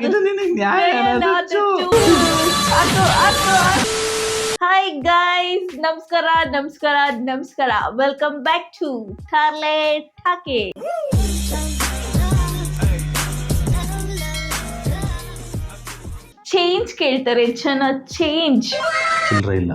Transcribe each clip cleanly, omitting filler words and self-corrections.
ಇದು ನಿನಗೆ ನ್ಯಾಯ ಹಾಯ್ ಗೈಸ್, ನಮಸ್ಕಾರ ನಮಸ್ಕಾರ ನಮಸ್ಕಾರ. ವೆಲ್ಕಮ್ ಬ್ಯಾಕ್ ಟು ಟಾರ್ಲೆ ಟಾಕೆ. ಚೇಂಜ್ ಕೇಳ್ತಾರೆ ಜನ, ಚೇಂಜ್ ಚಿಲ್ಲರೆ ಇಲ್ಲ.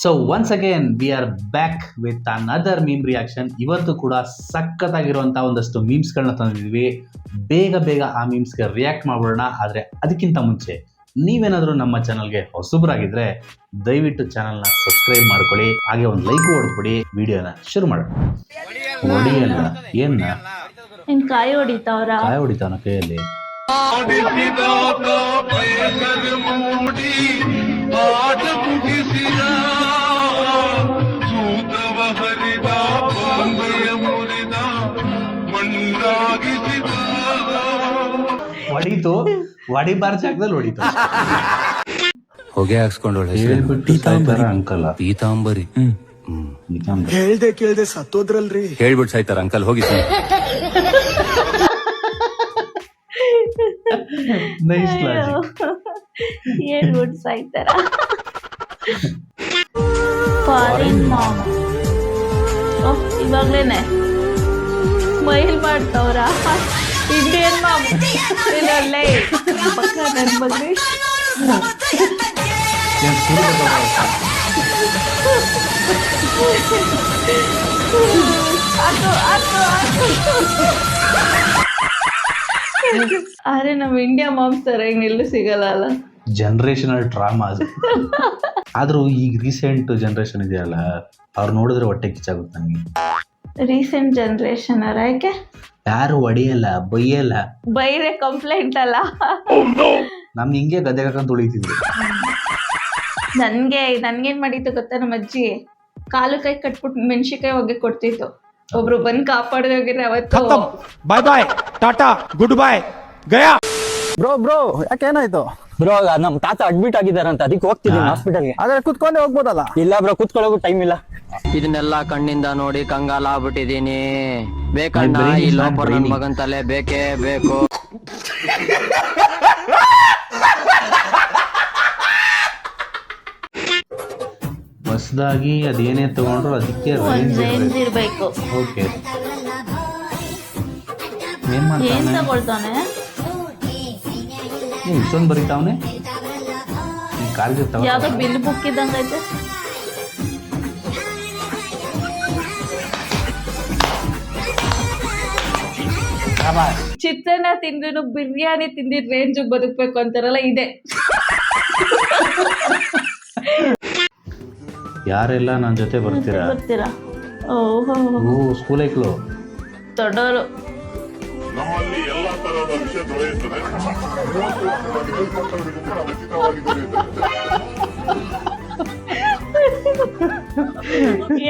So once again we are back with another meme reaction. ಇವತ್ತು ಕೂಡ ಸಖತ್ತಾಗಿರುವಂತಹ ಒಂದಷ್ಟು ಮೀಮ್ಸ್ಗಳನ್ನ ತಂದಿದ್ವಿ. ಬೇಗ ಬೇಗ ಆ ಮೀಮ್ಸ್ಗೆ ರಿಯಾಕ್ಟ್ ಮಾಡ್ಬೋಣ. ಆದರೆ ಅದಕ್ಕಿಂತ ಮುಂಚೆ ನೀವೇನಾದರೂ ನಮ್ಮ ಚಾನಲ್ಗೆ ಹೊಸಬರಾಗಿದ್ರೆ ದಯವಿಟ್ಟು ಚಾನಲ್ನ ಸಬ್ಸ್ಕ್ರೈಬ್ ಮಾಡ್ಕೊಳ್ಳಿ, ಹಾಗೆ ಒಂದು ಲೈಕ್ ಹೊಡೆದ್ಬಿಡಿ. ವಿಡಿಯೋನ ಶುರು ಮಾಡೋಣ. ಹೊಡಿಯಲ್ಲ ಏನ್ ಕಾಯಿ ಹೊಡಿತಾವ್ರ? ಕಾಯಿ ಹೊಡಿತಾವನ ಕೈಯಲ್ಲಿ. ಹೊಡಿತು, ಹೊಡಿಬಾರ ಜಾಗದಲ್ಲಿ ಹೊಡಿತು. ಹೊಗೆ ಹಾಕ್ಸ್ಕೊಂಡು ಅಂಕಲ್ ಪೀತಾಂಬರಿ ಹೇಳ್ದೆ ಕೇಳ್ದೆ ಸತ್ತೋದ್ರಲ್ರಿ. ಹೇಳ್ಬಿಟ್ಟು ಸಾಯ್ತಾರ ಅಂಕಲ್, ಹೋಗಿ ಸರ್. Nice logic. ಹೇಳ್ಬಿಟ್ಟು ಸಾಯ್ತಾರ. ಫಾರಿನ್ ಮಾಮ್ ಇವಾಗ್ಲೇನೆ ಮೈಲ್ ಮಾಡ್ತಾವ್ರ. ಇಂಡಿಯನ್ ಮಾಮ್ ಇಲ್ಲೇ ಪಕ್ಕ ನನ್ ಬಗ್ಗೆ ಆದ್ರೆ ನಮ್ ಇಂಡಿಯಾ ಮಾಮ್ಸ್ ತರ ಎಲ್ಲೂ ಸಿಗಲ್ಲ ಅಲ್ಲ. ಜನರೇಷನಲ್ ಡ್ರಾಮಾ ಅದು. ಆದ್ರೂ ಈಗ ರೀಸೆಂಟ್ ಜನರೇಷನ್ ಇದೆಯಲ್ಲ, ಅವ್ರು ನೋಡಿದ್ರೆ ಹೊಟ್ಟೆ ಕಿಚ್ಚಾಗುತ್ತೆ ನಂಗೆ. ರೀಸೆಂಟ್ ಜನರೇಷನ್ ಅವ್ರ ಯಾಕೆ? ಯಾರು ಹೊಡಿಯಲ್ಲ, ಬೈಯಲ್ಲ. ಬೈರೆ ಕಂಪ್ಲೇಂಟ್ ಅಲ್ಲ. ನಮ್ಗೆ ಹಿಂಗೆ ಗದ್ದೆ ಹಾಕೊಂಡು ತುಳಿತಿದ್ರು. ನನ್ಗೇನ್ ಮಾಡಿತ್ತು ಗೊತ್ತಾ, ನಮ್ಮ ಅಜ್ಜಿ ಕಾಲು ಕೈ ಕಟ್ಬಿಟ್ಟು ಮೆಣಸಿಕಾಯಿ ಒಗ್ಗೆ ಕೊಡ್ತಿತ್ತು. ಒಬ್ರು ಬಂದ್ ಕಾಪಾಡದೆ ಹೋಗಿದ್ರೆ ಅವತ್ತು bye bye tata good bye ಗಯಾ. ಬ್ರೋ ಯಾಕೇನಾಯ್ತು ಬ್ರೋ? ನಮ್ ತಾತ ಅಡ್ಮಿಟ್ ಆಗಿದಾರಂತ, ಅದಕ್ಕೆ ಹೋಗ್ತಿದ್ದೀನಿ ಹಾಸ್ಪಿಟಲ್ಗೆ. ಆದ್ರೆ ಕುತ್ಕೊಂಡೆ ಹೋಗ್ಬೋದಲ್ಲ? ಇಲ್ಲ ಬ್ರೋ, ಕುತ್ಕೊಳ್ಳೋಕು ಟೈಮ್ ಇಲ್ಲ. ಇದನ್ನೆಲ್ಲ ಕಣ್ಣಿಂದ ನೋಡಿ ಕಂಗಾಲ ಆಗ್ಬಿಟ್ಟಿದೀನಿ. ಬೇಕಣ್ಣ ಈ ಲೋಪರ್ ನನ್ ಮಗನ್ ತಲೆ ಬೇಕೇ ಬೇಕು. ಹೊಸದಾಗಿ ಅದೇನೇ ತಗೊಂಡ್ರು ಅದಕ್ಕೆ ರೇಂಜ್ ಇರ್ಬೇಕು. ಓಕೆ, ಏನ್ ಏನ್ ಮಾಡ್ತಾನೆ? ತಗೊಳ್ತಾನೆ? ಇಷ್ಟೊಂದು ಬರೀತಾವನೆ. ಈ ಕಾಲ್ಗೆ ಯಾವ್ದೋ ಬಿಲ್ ಬುಕ್ ಇದ್ದಂಗ ಐತೆ. ಚಿತ್ರಾನ್ನ ತಿಂದ್ರು ಬಿರಿಯಾನಿ ತಿಂದಿದ್ ರೇಂಜ್ ಬದುಕ್ಬೇಕು ಅಂತಾರಲ್ಲ, ಇದೆ. ಯಾರೆಲ್ಲ ನನ್ನ ಜೊತೆ ಬರ್ತೀರಾ? ಓಹೋ, ಸ್ಕೂಲ್ ಐಕ್ಳು ದೊಡ್ಡವರು. ನಮ್ಮಲ್ಲಿ ಎಲ್ಲಾ ತರಹದ ವಿಷಯ ದೊರೆಯುತ್ತದೆ. 30 ವರ್ಷದ ಮೇಲ್ಪಟ್ಟವರಿಗೂ ಕೂಡ ಉಚಿತವಾಗಿದೆಯೇ.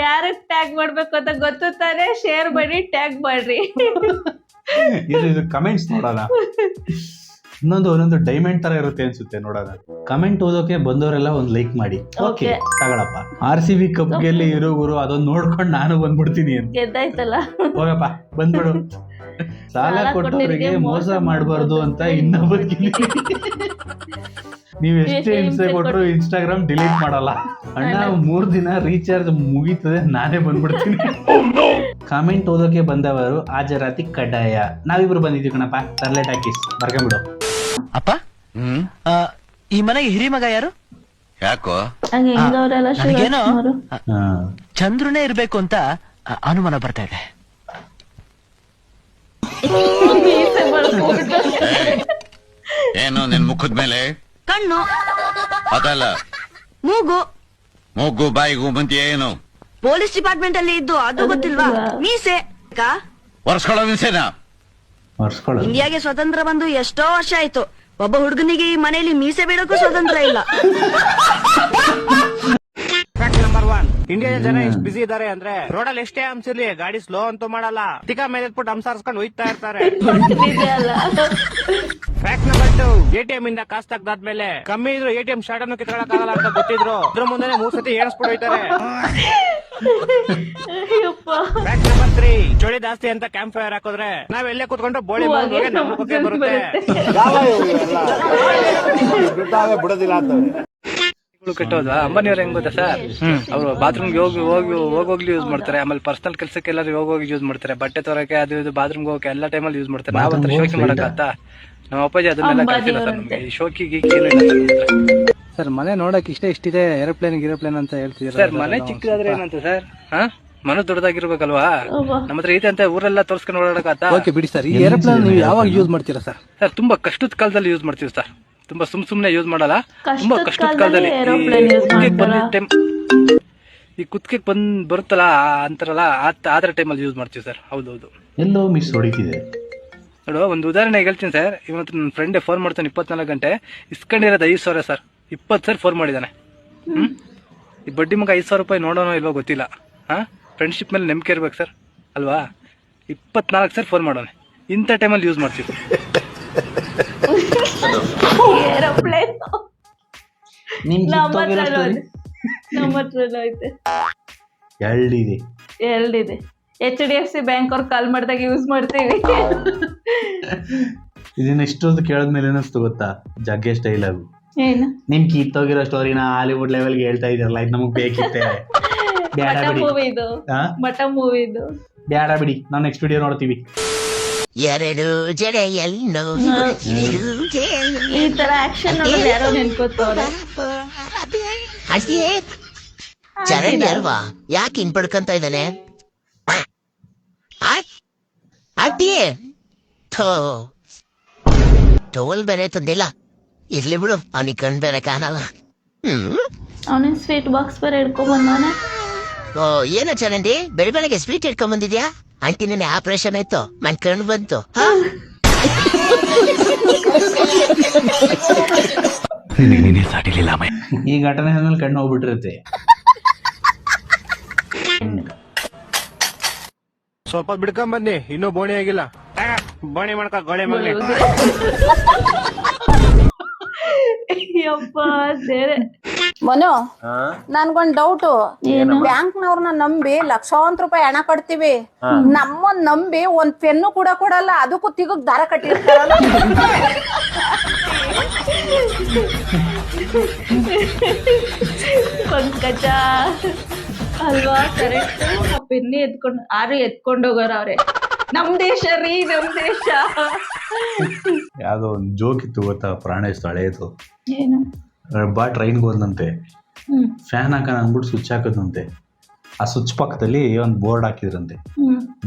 ಯಾರಕ್ ಟ್ಯಾಗ್ ಮಾಡ್ಬೇಕು ಅಂತ ಗೊತ್ತು ತಾನೆ? ಶೇರ್ ಮಾಡಿ, ಟ್ಯಾಗ್ ಮಾಡ್ರಿ. ಇದು ಕಮೆಂಟ್ಸ್ ನೋಡೋಣ. ಒಂದೊಂದು ಡೈಮಂಡ್ ತರ ಇರುತ್ತೆ ಅನ್ಸುತ್ತೆ ನೋಡೋಣ. ಕಮೆಂಟ್ ಓದೋಕೆ ಬಂದವರೆಲ್ಲ ಒಂದ್ ಲೈಕ್ ಮಾಡಿ. ಓಕೆ ತಗೊಳಪ್ಪ. RCB ಕಪ್ ಗೆಲ್ಲಿ ಇರೋ ಗುರು, ಅದೊಂದು ನೋಡ್ಕೊಂಡು ನಾನು ಬಂದ್ಬಿಡ್ತೀನಿ ಅಂತ. ಗೆದ್ದಾಯ್ತಲ್ಲ, ಹೋಗಪ್ಪ ಬಂದ್ಬಿಡು. ಸಾಲ ಕೊಟ್ಟವರಿಗೆ ಮೋಸ ಮಾಡಬಾರ್ದು ಅಂತ ಇನ್ನೊಬ್ಬರಿಗೆ ನೀವ್ ಎಷ್ಟೇ ಹಿಂಸೆ ಕೊಟ್ಟರು ಇನ್ಸ್ಟಾಗ್ರಾಮ್ ಡಿಲೀಟ್ ಮಾಡಲ್ಲ. ಅಣ್ಣ 3 ದಿನ ರೀಚಾರ್ಜ್ ಮುಗೀತದೆ, ನಾನೇ ಬಂದ್ಬಿಡ್ತೀನಿ. ಕಾಮೆಂಟ್ ಓದೋಕೆ ಬಂದವರು ಹಾಜರಾತಿ ಕಡ್ಡಾಯ. ನಾವಿಬ್ರು ಬಂದಿದ್ದೀವಿ ಕಣಪ್ಪ. ಟಾರ್ಲೆ ಟಾಕೀಸ್ ಬರ್ಕೊಂಬಿಡು. ಅಪ್ಪ, ಈ ಮನೆಗೆ ಹಿರಿ ಮಗ ಯಾರು? ಯಾಕೋ ನನಗೇನೋ ಚಂದ್ರನೇ ಇರ್ಬೇಕು ಅಂತ ಅನುಮಾನ ಬರ್ತಾ ಇದೆ. ಏನು ನಿನ್ ಮುಖದ ಮೇಲೆ? ಕಣ್ಣು, ಅದಲ್ಲ, ಮೂಗು ಬಾಯಿಗೂ ಮುಂಚೆ ಏನು? ಪೊಲೀಸ್ ಡಿಪಾರ್ಟ್ಮೆಂಟ್ ಅಲ್ಲಿ ಇದ್ದು ಅದು ಗೊತ್ತಿಲ್ವಾ? ಮೀಸೆ ವರ್ಷಕೊಳ್ಳೋ ಮೀಸೆನಾ? ಇಂಡಿಯಾಗೆ ಸ್ವತಂತ್ರ ಬಂದು ಎಷ್ಟೋ ವರ್ಷ ಆಯ್ತು. ಒಬ್ಬ ಹುಡುಗನಿಗೆ ಈ ಮನೆಯಲ್ಲಿ ಮೀಸೆ ಬೇಡಕ್ಕೂ ಸ್ವತಂತ್ರ ಇಲ್ಲ. ನಂಬರ್ 1, ಇಂಡಿಯಾದ ಜನ ಎಷ್ಟು ಬಿಸಿ ಇದಾರೆ ಅಂದ್ರೆ ರೋಡಲ್ಲಿ ಎಷ್ಟೇ ಹಂಸಿರ್ಲಿ ಗಾಡಿ ಸ್ಲೋ ಅಂತೂ ಮಾಡಲ್ಲ. ಟಿಕ ಮೇಲೆ ಎತ್ಬಿಟ್ಟು ಹಂಸಾರ್ಸ್ಕೊಂಡು ಹೋಯ್ತಾ ಇರ್ತಾರೆ. ಫ್ಯಾಕ್ಟ್ ನಂಬರ್ 2, ATM ಇಂದ ಕಾಸು ತೆಗ್ದಾದ್ಮೇಲೆ ಕಮ್ಮಿ ಇದ್ರು ATM ಶಾರ್ಟ್ ಅನ್ನು ಕಿತ್ಕೊಳಕ್ ಆಗಲ್ಲ ಅಂತ ಗೊತ್ತಿದ್ರು ಅದ್ರ ಮುಂದೆ 3 ಸತಿ ಏಣಿಸ್ಬಿಟ್ಟು ಹೋಯ್ತಾರೆ. ಅಯ್ಯಪ್ಪ ಫ್ಯಾಕ್ಟ್ ನಂಬರ್ 3 ಚಳಿ ಜಾಸ್ತಿ ಅಂತ ಕ್ಯಾಂಪ್ ಫೈರ್ ಹಾಕಿದ್ರೆ ನಾವ್ ಎಲ್ಲೇ ಕುತ್ಕೊಂಡು ಬೋಳಿ ಹೂವಾಗೆ ನಮ್ಮ ಮುಖಕ್ಕೆ ಬರುತ್ತೆ. ಬಿಡೋದಿಲ್ಲ ಅಂತ ಕೆಟ್ಟೋದ ಅಂಬಾನಿಯವ್ರು ಹೆಂಗ್ ಗೊತ್ತಾ ಸರ್, ಅವರು ಬಾತ್ರೂಮ್ಗೆ ಹೋಗೋಗ್ಲಿ ಯೂಸ್ ಮಾಡ್ತಾರೆ, ಆಮೇಲೆ ಪರ್ಸನಲ್ ಕೆಲಸಕ್ಕೆ ಎಲ್ಲರೂ ಹೋಗಿ ಯೂಸ್ ಮಾಡ್ತಾರೆ, ಬಟ್ಟೆ ತೊರಕ್ಕೆ ಅದು ಇದು ಬಾತ್ರೂಮ್ಗೆ ಹೋಗಕ್ಕೆ ಎಲ್ಲ ಟೈಮಲ್ಲಿ ಯೂಸ್ ಮಾಡ್ತಾರೆ. ನಾವ್ ಹತ್ರ ಶೋಕಿ ಮಾಡಕತ್ತ ನಮ್ಮ ಅಪ್ಪಾಜಿ ಅದನ್ನೆಲ್ಲ ಕಲ್ತಿಲ್ಲ ಸರ್ ನಮ್ಗೆ. ಈ ಶೋಕಿ ಗೀಕಿ ಏನು ಇಲ್ಲ ಸರ್. ಮನೆ ನೋಡಕ್ ಇಷ್ಟಿದೆ, ಏರೋಪ್ಲೇನ್ ಅಂತ ಹೇಳ್ತಿದ್ರು ಸರ್. ಮನೆ ಚಿಕ್ಕದಾದ್ರೆ ಏನಂತ ಸರ್, ಮನೆ ದೊಡ್ಡದಾಗಿರ್ಬೇಕಲ್ವಾ? ನಮ್ಮ ಹತ್ರ ಐತೆ ಅಂತ ಊರೆಲ್ಲ ತೋರ್ಸ್ಕೊಂಡು ಓಡಾಡಕತ್ತ. ಓಕೆ ಬಿಡಿ ಸರ್. ಈ ಏರೋಪ್ಲೇನ್ ನೀವು ಯಾವಾಗ ಯೂಸ್ ಮಾಡ್ತೀರಾ ಸರ್? ಸರ್ ತುಂಬಾ ಕಷ್ಟದ ಕಾಲದಲ್ಲಿ ಯೂಸ್ ಮಾಡ್ತೀವಿ ಸರ್, ತುಂಬಾ ಸುಮ್ನೆ ಯೂಸ್ ಮಾಡಲ್ಲ. ತುಂಬಾ ಕಷ್ಟದ ಕಾಲದಲ್ಲಿ ಈ ಕುತ್ತಿಗೆ ಬರುತ್ತಲ್ಲ ಅಂತಾರಲ್ಲ ಆತರ ಟೈಮಲ್ಲಿ ಯೂಸ್ ಮಾಡ್ತೀವಿ ಸರ್. ಹೌದೌದು, ಎಲ್ಲೋ ಮಿಸ್ ಹೊಡಿತಿದೆ ನೋಡು. ಒಂದು ಉದಾಹರಣೆ ಹೇಳ್ತೀನಿ ಸರ್. ಇವತ್ತು ನನ್ನ ಫ್ರೆಂಡ್ ಫೋನ್ ಮಾಡ್ತಾನೆ 24 ಗಂಟೆ, ಇಸ್ಕೊಂಡಿರೋದು 5,000 ಸರ್. 20 ಸರ್ ಫೋನ್ ಮಾಡಿದ್ದಾನೆ. ಈ ಬಡ್ಡಿ ಮಗ 5,000 ರೂಪಾಯಿ ನೋಡೋಣ ಇಲ್ವೋ ಗೊತ್ತಿಲ್ಲ. ಫ್ರೆಂಡ್ಶಿಪ್ ಮೇಲೆ ನಂಬಿಕೆ ಇರ್ಬೇಕು ಸರ್, ಅಲ್ವಾ? 24 ಸರ್ ಫೋನ್ ಮಾಡೋಣ. ಇಂಥ ಟೈಮಲ್ಲಿ ಯೂಸ್ ಮಾಡ್ತೀವಿ. ಏರೋಪ್ಲೇನ್ ನಮ್ಮ ಹತ್ರ ಐತೆ, ಎರಡಿದೆ. HDFC ಬ್ಯಾಂಕ್ ಅವ್ರು ಕಾಲ್ ಮಾಡಿದಾಗ ಯೂಸ್ ಮಾಡ್ತೀವಿ. ಇದನ್ನ ಇಷ್ಟೊಂದು ಕೇಳದ್ಮೇಲೆ ಏನಿಸ್ತು ಗೊತ್ತಾ, ಜಗ್ಗೆ ಸ್ಟೈಲ್ ಆಗು. ಏನು ನಿಮ್ ಕಿತ್ತೋಗಿರೋ ಸ್ಟೋರಿನ ಹಾಲಿವುಡ್ ಲೆವೆಲ್ಗೆ ಹೇಳ್ತಾ ಇದ್ರಲ್ಲ, ಇದು ನಮಗ್ ಬೇಕಿತ್ತೆ. ಬ್ಯಾಡ ಬಿಡಿ, ಮಠ ಮೂವಿದು ಬ್ಯಾಡ ಬಿಡಿ, ನಾವು ನೆಕ್ಸ್ಟ್ ವಿಡಿಯೋ ನೋಡ್ತೀವಿ. ಎರಡು ಜಡೆಯನ್ನು ಈ ತರ ಆಕ್ಷನ್ ನೋಡೋದು ಯಾರೋ ನೆನ್ಕೋತವ್ರೆ. ಚರಂಡಿ ಅಲ್ವಾ, ಯಾಕೆ ಇನ್ ಪಡ್ಕೊಂತ ಇದ್ದಾನೆ? ಟೋಲ್ ಬೇರೆ ತಂದಿಲ್ಲ, ಇರ್ಲಿ ಬಿಡು, ಅವನಿಗೆ ಕಣ್ ಬೇರೆ ಕಾಣಲ್ಲ. ಅವನಿಗೆ ಸ್ವೀಟ್ ಬಾಕ್ಸ್ ಬೇರೆ ಹಿಡ್ಕೊಂಡ್ ಬಂದಾನೆ. ಓ ಏನೋ ಚರಂಡಿ, ಬೆಳಗ್ಗೆ ಸ್ವೀಟ್ ಇಟ್ಕೊಂಡ್ ಬಂದಿದ್ಯಾ? ಆಂಟಿ ನಿನ್ನೆ ಆಪರೇಷನ್ ಆಯ್ತು, ಮನ್ ಕಣ್ಣು ಬಂತು. ಈ ಘಟನೆ ಆದ್ಮೇಲೆ ಕಣ್ಣು ಹೋಗ್ಬಿಟ್ಟಿರುತ್ತೆ. ಸ್ವಲ್ಪ ಬಿಡ್ಕೊಂಡ್ ಬನ್ನಿ, ಇನ್ನೂ ಬೋಣಿ ಆಗಿಲ್ಲ. ಬೋಣಿ ಮಾಡ್ಕ ಗೋಳೆ ಮಗನೇ. ಯಪ್ಪ ದೇವ್ರೆ. ಮನು, ನನ್ಗೊಂದ್ ಡೌಟ್. ಬ್ಯಾಂಕ್ನವ್ರನ್ನ ನಂಬಿ ಲಕ್ಷಾಂತರ ರೂಪಾಯಿ ಹಣ ಕಟ್ತೀವಿ, ನಮ್ಮನ್ ನಂಬಿ ಒಂದ್ ಪೆನ್ನು ಕೂಡ ಕೊಡಲ್ಲ, ಅದಕ್ಕೂ ತಿಗಕ್ ದಾರ ಕಟ್ಟಿರ್ತಾರಲ್ಲ. ಪಂಕಜ ಅಲ್ವಾ, ಕರೆಕ್ಟ್. ಆ ಪೆನ್ನಿ ಎತ್ಕೊಂಡು ಹೋಗೋರ ಅವ್ರೆ. ನಮ್ ದೇಶ ರೀ, ನಮ್ ದೇಶ. ಯಾವ್ದೋ ಒಂದು ಜೋಕ್ ಇತ್ತು ಗೊತ್ತಾ, ಪ್ರಾಣೇಶ್ ಹಳೇದು. ಏನು? ಬಾ ಟ್ರೈನ್ಗೆ ಹೋದಂತೆ, ಫ್ಯಾನ್ ಹಾಕೋಣ ಅಂದ್ಬಿಟ್ಟು ಸ್ವಿಚ್ ಹಾಕದಂತೆ. ಆ ಸ್ವಿಚ್ ಪಕ್ಕದಲ್ಲಿ ಒಂದು ಬೋರ್ಡ್ ಹಾಕಿದ್ರಂತೆ,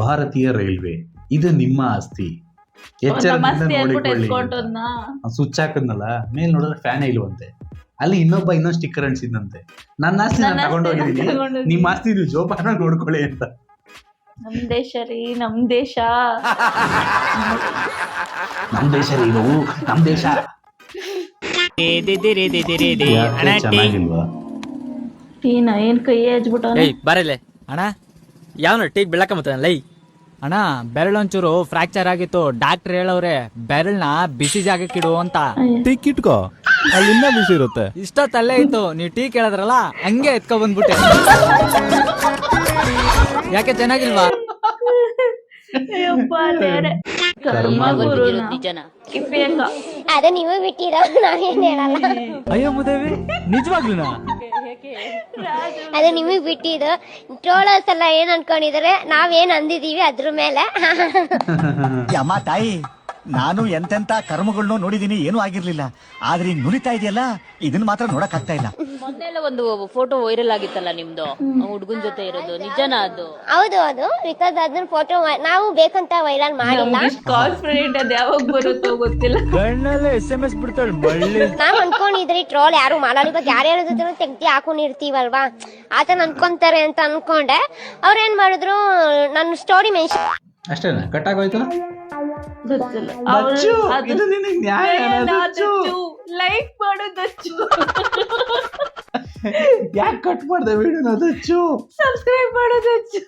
ಭಾರತೀಯ ರೈಲ್ವೆ ಇದು ನಿಮ್ಮ ಆಸ್ತಿ, ಎಚ್ಚರದಿಂದ ನೋಡಿಕೊಳ್ಳಿ. ಸ್ವಿಚ್ ಹಾಕದ್ನಲ್ಲ, ಮೇಲ್ ನೋಡಿದ್ರೆ ಫ್ಯಾನೇ ಇಲ್ವಂತೆ. ಅಲ್ಲಿ ಇನ್ನೊಂದು ಸ್ಟಿಕ್ಕರ್ ಅಂಟಿಸಿದಂತೆ, ನನ್ನ ಆಸ್ತಿ ನಾನು ತಗೊಂಡೋಗಿದ್ದೀನಿ, ನಿಮ್ಮ ಆಸ್ತಿ ನೀವು ಜೋಪಾನ ನೋಡ್ಕೊಳ್ಳಿ ಅಂತ. ನಮ್ ದೇಶ ರೀ, ನಮ್ ದೇಶ. ನಮ್ ದೇಶ ರೀ ಇದು, ನಮ್ ದೇಶ. ಚೆನ್ನಾಗಿಲ್ವಾ? ಟೀನ ಏನ್ ಕೈ ಹಚ್ಬಿಟ್ಟ ಬರಲೆ ಅಣ್ಣ. ಯಾವನ ಟೀಗ್ ಬೆಳಕ ಲೈ ಅಣ್ಣ, ಬೆರಳೊಂಚೂರು ಫ್ರಾಕ್ಚರ್ ಆಗಿತ್ತು, ಡಾಕ್ಟರ್ ಹೇಳವ್ರೆ ಬೆರಳನ್ನ ಬಿಸಿ ಜಾಗಕ್ಕಿಡು ಅಂತ. ಟಿಕ್ ಇಟ್ಕೋ, ಅಲ್ಲಿ ಇನ್ನ ಬಿಸಿ ಇರುತ್ತೆ. ಇಷ್ಟೊತ್ತಲ್ಲೇ ಇತ್ತು, ನೀವು ಟೀ ಕೇಳಿದ್ರಲ್ಲ ಹಂಗೆ ಎತ್ಕೊ ಬಂದ್ಬಿಟ್ಟೆ. ಯಾಕೆ ಚೆನ್ನಾಗಿಲ್ವಾ? ಅದೇ ನೀವೇ ಬಿಟ್ಟಿರೋ, ನಾವೇನ್ ಹೇಳಲ್ಲ. ಅಯ್ಯೋ ಮುದೇವಿ, ನಿಜವಾಗ್ಲೂನಾ? ಅದೇ ನಿಮಗ್ ಬಿಟ್ಟಿದ್ದು. ಟ್ರೋಲರ್ಸ್ ಎಲ್ಲ ಏನ್ ಅನ್ಕೊಂಡಿದಾರೆ, ನಾವೇನ್ ಅಂದಿದೀವಿ ಅದ್ರ ಮೇಲೆ. ಅಮ್ಮ ತಾಯಿ, ನಾನು ಎಂತೆಂತ ಕರ್ಮಗಳನ್ನೂ ನೋಡಿದೀನಿ, ಏನೂ ಆಗಿರ್ಲಿಲ್ಲ. ಆದ್ರೆ ಈಗ ನುರಿತಾ ಇದೆಯಲ್ಲ, ಇದನ್ನ ಮಾತ್ರ ನೋಡಕ್ ಆಗ್ತಾ ಇಲ್ಲ. ಮೊನ್ನೆಲ್ಲ ಒಂದು ಫೋಟೋ ವೈರಲ್ ಆಗಿತ್ತಲ್ಲ ನಿಮ್ದು, ಹುಡುಗನ್ ಜೊತೆ ಇರೋದು, ನಿಜನಾ ಅದು? ಹೌದು, ಅದು ಬಿಕಾಸ್ ಅದನ್ನ ಫೋಟೋ ನಾವು ಬೇಕಂತ ವೈರಲ್ ಮಾಡಿಲ್ಲ. ಕಾನ್ಫಿಡೆಂಟ್ ಅದ್ ಯಾವಾಗ ಬರುತ್ತೋ ಗೊತ್ತಿಲ್ಲ. SMS ಬಿಡ್ತಾಳೆ ಮಳ್ಳಿ. ನಾವ್ ಅನ್ಕೊಂಡಿದ್ರಿ ಟ್ರೋಲ್ ಯಾರು ಮಾಡಲ್ಲ, ಇವಾಗ ಯಾರ್ಯಾರ ಜೊತೆ ತೆಗ್ದಿ ಹಾಕೊಂಡಿರ್ತೀವಲ್ವಾ, ಆತನ ಅನ್ಕೊಂತಾರೆ ಅಂತ ಅನ್ಕೊಂಡೆ. ಅವ್ರೇನ್ ಮಾಡಿದ್ರು, ನನ್ನ ಸ್ಟೋರಿ ಮೆನ್ಷನ್. ಅಷ್ಟೇನಾ? ಕಟ್ ಆಗೋಯ್ತು? ಗೊತ್ತಿಲ್ಲ. ಇದು ನಿನಗೆ ನ್ಯಾಯ? ಲೈಕ್ ಮಾಡೋದಚ್ಚು. ಯಾಕೆ ಕಟ್ ಮಾಡ್ದೆ ವಿಡಿಯೋನ? ಅದಚ್ಚು ಸಬ್ಸ್ಕ್ರೈಬ್ ಮಾಡೋದಚ್ಚು.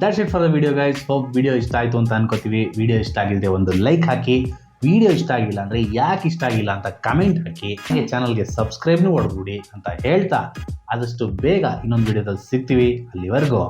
That's it for the video guys. Hope video ಇಷ್ಟ ಆಯ್ತು ಅಂತ ಅನ್ಕೋತೀವಿ. ವಿಡಿಯೋ ಇಷ್ಟ ಆಗಿದ್ರೆ ಒಂದು ಲೈಕ್ ಹಾಕಿ, ವಿಡಿಯೋ ಇಷ್ಟ ಆಗಿಲ್ಲ ಅಂದರೆ ಯಾಕೆ ಇಷ್ಟ ಆಗಿಲ್ಲ ಅಂತ ಕಮೆಂಟ್ ಹಾಕಿ, ಚಾನಲ್ಗೆ ಸಬ್ಸ್ಕ್ರೈಬ್ನೂ ಹೊಡ್ಬಿಡಿ ಅಂತ ಹೇಳ್ತಾ ಆದಷ್ಟು ಬೇಗ ಇನ್ನೊಂದು ವಿಡಿಯೋದಲ್ಲಿ ಸಿಗ್ತೀವಿ. ಅಲ್ಲಿವರೆಗೂ